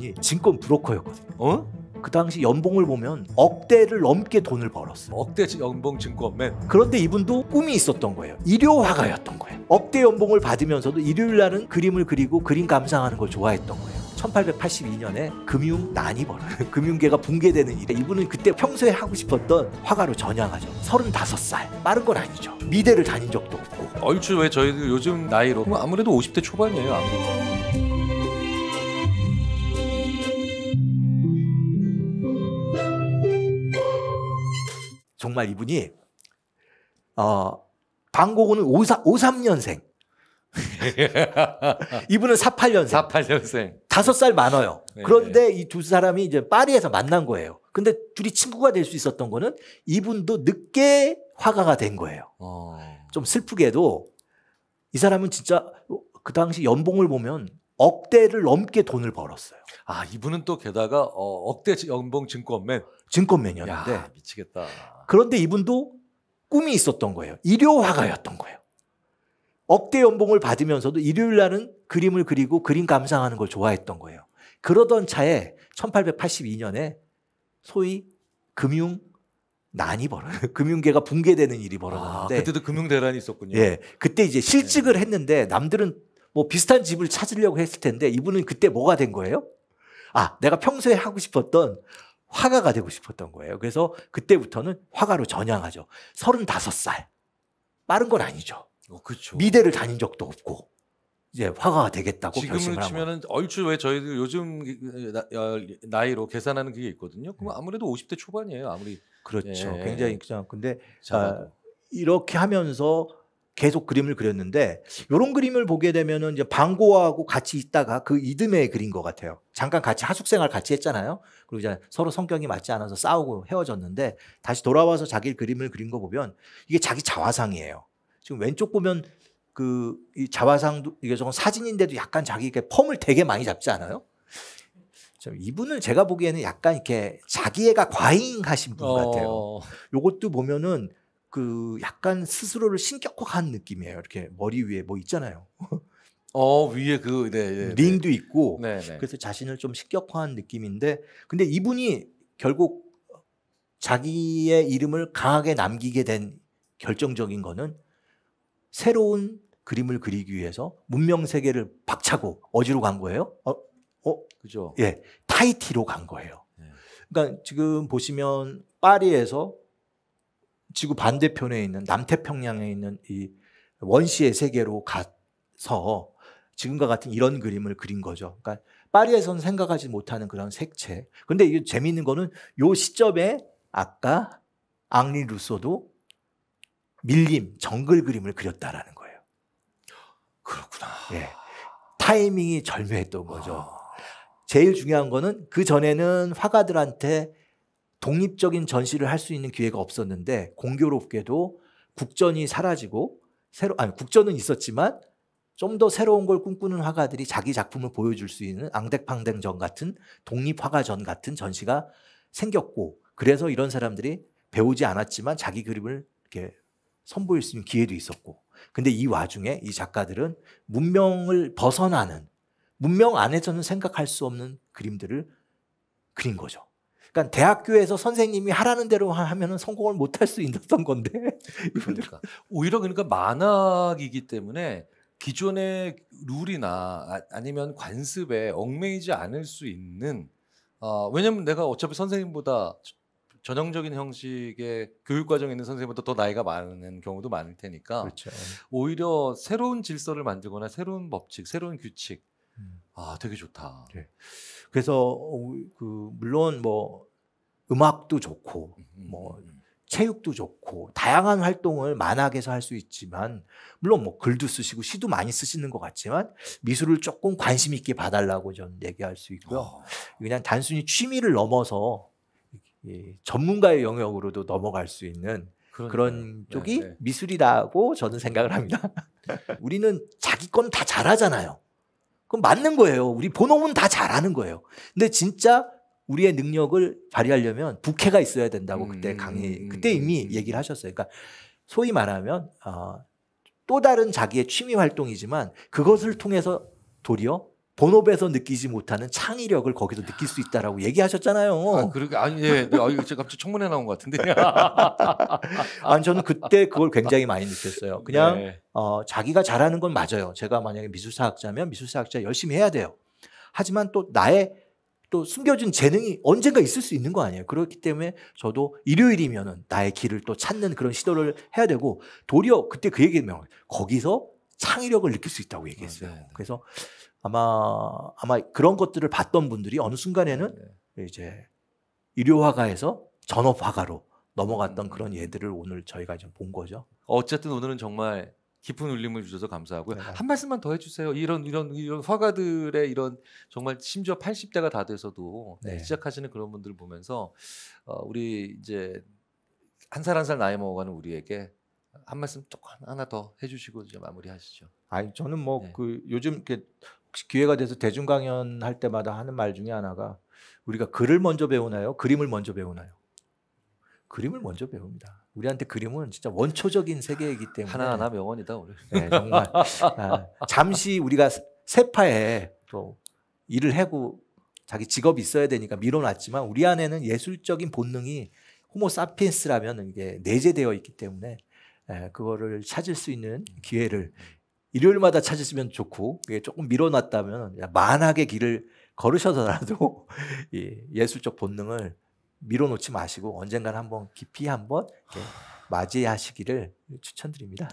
이분이 증권 브로커였거든요. 어? 그 당시 연봉을 보면 억대를 넘게 돈을 벌었어요. 억대 연봉 증권맨. 그런데 이분도 꿈이 있었던 거예요. 일요화가였던 거예요. 억대 연봉을 받으면서도 일요일 날은 그림을 그리고 그림 감상하는 걸 좋아했던 거예요. 1882년에 금융난이 벌어요. 금융계가 붕괴되는 일에 이분은 그때 평소에 하고 싶었던 화가로 전향하죠. 35살. 빠른 건 아니죠. 미대를 다닌 적도 없고. 얼추 왜 저희도 요즘 나이로 아무래도 50대 초반이에요. 아무래도. 정말 이분이 방고군은 53년생. 이분은 48년생. 48년생. 5살 많아요. 네. 그런데 이 두 사람이 이제 파리에서 만난 거예요. 근데 둘이 친구가 될 수 있었던 거는 이분도 늦게 화가가 된 거예요. 좀 슬프게도 이 사람은 진짜 그 당시 연봉을 보면 억대를 넘게 돈을 벌었어요. 아, 이분은 또 게다가 억대 연봉 증권맨. 증권맨이었는데. 야, 미치겠다. 그런데 이분도 꿈이 있었던 거예요. 일요화가였던 거예요. 억대 연봉을 받으면서도 일요일 날은 그림을 그리고 그림 감상하는 걸 좋아했던 거예요. 그러던 차에 1882년에 소위 금융난이 벌어요. 금융계가 붕괴되는 일이 벌어졌는데. 그때도 금융대란이 있었군요. 예, 그때 이제 실직을 했는데 남들은 뭐 비슷한 집을 찾으려고 했을 텐데 이분은 그때 뭐가 된 거예요? 내가 평소에 하고 싶었던 화가가 되고 싶었던 거예요. 그래서 그때부터는 화가로 전향하죠. 35살. 빠른 건 아니죠. 그렇죠. 미대를 다닌 적도 없고 이제 화가가 되겠다고 지금으로 결심을 한 거예요. 치면은 얼추 왜 저희도 요즘 나이로 계산하는 그게 있거든요. 그럼 아무래도 50대 초반이에요. 아무리. 그렇죠. 예. 굉장히 그냥 근데 작아도. 이렇게 하면서 계속 그림을 그렸는데 이런 그림을 보게 되면은 이제 방고하고 같이 있다가 그 이듬해에 그린 것 같아요. 잠깐 같이 하숙생활 같이 했잖아요. 그리고 이제 서로 성격이 맞지 않아서 싸우고 헤어졌는데 다시 돌아와서 자기 그림을 그린 거 보면 이게 자기 자화상이에요. 지금 왼쪽 보면 이 자화상도 이게 조금 사진인데도 약간 자기 펌을 되게 많이 잡지 않아요? 이분을 제가 보기에는 약간 이렇게 자기애가 과잉하신 분 같아요. 요것도 보면은 약간 스스로를 신격화한 느낌이에요. 이렇게 머리 위에 뭐 있잖아요. 위에 네. 링도 있고. 네, 네. 그래서 자신을 좀 신격화한 느낌인데 근데 이분이 결국 자기의 이름을 강하게 남기게 된 결정적인 거는 새로운 그림을 그리기 위해서 문명 세계를 박차고 어디로 간 거예요? 그죠. 예, 타히티로 간 거예요. 네. 그러니까 지금 보시면 파리에서 지구 반대편에 있는 남태평양에 있는 이 원시의 세계로 가서 지금과 같은 이런 그림을 그린 거죠. 그러니까 파리에서는 생각하지 못하는 그런 색채. 근데 이게 재미있는 거는 요 시점에 아까 앙리 루소도 밀림, 정글 그림을 그렸다라는 거예요. 그렇구나. 예, 타이밍이 절묘했던 거죠. 제일 중요한 거는 그 전에는 화가들한테 독립적인 전시를 할 수 있는 기회가 없었는데 공교롭게도 국전이 사라지고 국전은 있었지만 좀 더 새로운 걸 꿈꾸는 화가들이 자기 작품을 보여줄 수 있는 앙덱팡댕전 같은 독립화가전 같은 전시가 생겼고 그래서 이런 사람들이 배우지 않았지만 자기 그림을 이렇게 선보일 수 있는 기회도 있었고 근데 이 와중에 이 작가들은 문명을 벗어나는 문명 안에서는 생각할 수 없는 그림들을 그린 거죠. 그러니까 대학교에서 선생님이 하라는 대로 하면은 성공을 못할 수 있었던 건데 그러니까 오히려 그러니까 만학이기 때문에 기존의 룰이나 아니면 관습에 얽매이지 않을 수 있는 왜냐면 내가 어차피 선생님보다 전형적인 형식의 교육 과정에 있는 선생님보다 더 나이가 많은 경우도 많을 테니까 그렇죠. 오히려 새로운 질서를 만들거나 새로운 법칙, 새로운 규칙 되게 좋다. 네. 그래서 물론 뭐 음악도 좋고 뭐 체육도 좋고 다양한 활동을 만학에서 할 수 있지만 물론 뭐 글도 쓰시고 시도 많이 쓰시는 것 같지만 미술을 조금 관심 있게 봐달라고 저는 얘기할 수 있고요. 그냥 단순히 취미를 넘어서 전문가의 영역으로도 넘어갈 수 있는 그런 쪽이 네. 미술이라고 저는 생각을 합니다. 우리는 자기 건 다 잘하잖아요. 그럼 맞는 거예요. 우리 본업은 다 잘하는 거예요. 근데 진짜 우리의 능력을 발휘하려면 부캐가 있어야 된다고 그때 그때 이미 얘기를 하셨어요. 그러니까 소위 말하면 또 다른 자기의 취미 활동이지만 그것을 통해서 도리어 본업에서 느끼지 못하는 창의력을 거기서 느낄 수 있다라고 얘기하셨잖아요. 그러게 아니 예. 제가 갑자기 청문회 나온 것 같은데. 아니 저는 그때 그걸 굉장히 많이 느꼈어요. 그냥 네. 자기가 잘하는 건 맞아요. 제가 만약에 미술사학자면 미술사학자 열심히 해야 돼요. 하지만 또 나의 또 숨겨진 재능이 언젠가 있을 수 있는 거 아니에요. 그렇기 때문에 저도 일요일이면은 나의 길을 또 찾는 그런 시도를 해야 되고 도리어 그때 그 얘기면 거기서 창의력을 느낄 수 있다고 얘기했어요. 네. 그래서 아마 그런 것들을 봤던 분들이 어느 순간에는 이제 일요화가에서 전업화가로 넘어갔던 그런 예들을 오늘 저희가 좀 본 거죠. 어쨌든 오늘은 정말 깊은 울림을 주셔서 감사하고요. 네. 한 말씀만 더 해주세요. 이런 화가들의 이런 정말 심지어 80대가 다 돼서도 네. 시작하시는 그런 분들을 보면서 우리 이제 한 살 한 살 나이 먹어가는 우리에게 한 말씀 조금 하나 더 해주시고 이제 마무리하시죠. 아니 저는 뭐 네. 그 요즘 이렇게 혹시 기회가 돼서 대중 강연 할 때마다 하는 말 중에 하나가 우리가 글을 먼저 배우나요? 그림을 먼저 배우나요? 그림을 먼저 배웁니다. 우리한테 그림은 진짜 원초적인 세계이기 때문에 하나하나 명언이다 오늘. 네, 정말 잠시 우리가 세파에 또 일을 하고 자기 직업이 있어야 되니까 밀어놨지만 우리 안에는 예술적인 본능이 호모사피엔스라면 이게 내재되어 있기 때문에 그거를 찾을 수 있는 기회를 일요일마다 찾으시면 좋고 조금 밀어놨다면 만악의 길을 걸으셔서라도 이 예술적 본능을 밀어놓지 마시고 언젠가는 한번 깊이 한번 이렇게 맞이하시기를 추천드립니다.